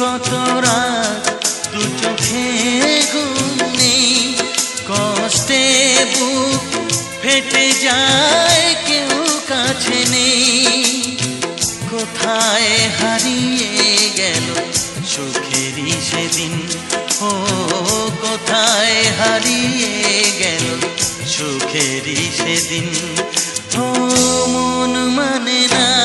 কত রাত দু চোখে ঘুম নেই, কষ্টে বুক ফেটে যায় কেউ কাছে নেই। কোথায় হারিয়ে গেল সুখেরই সেদিন, ও কোথায় হারিয়ে গেল সুখেরই সেদিন। ও মন মানে না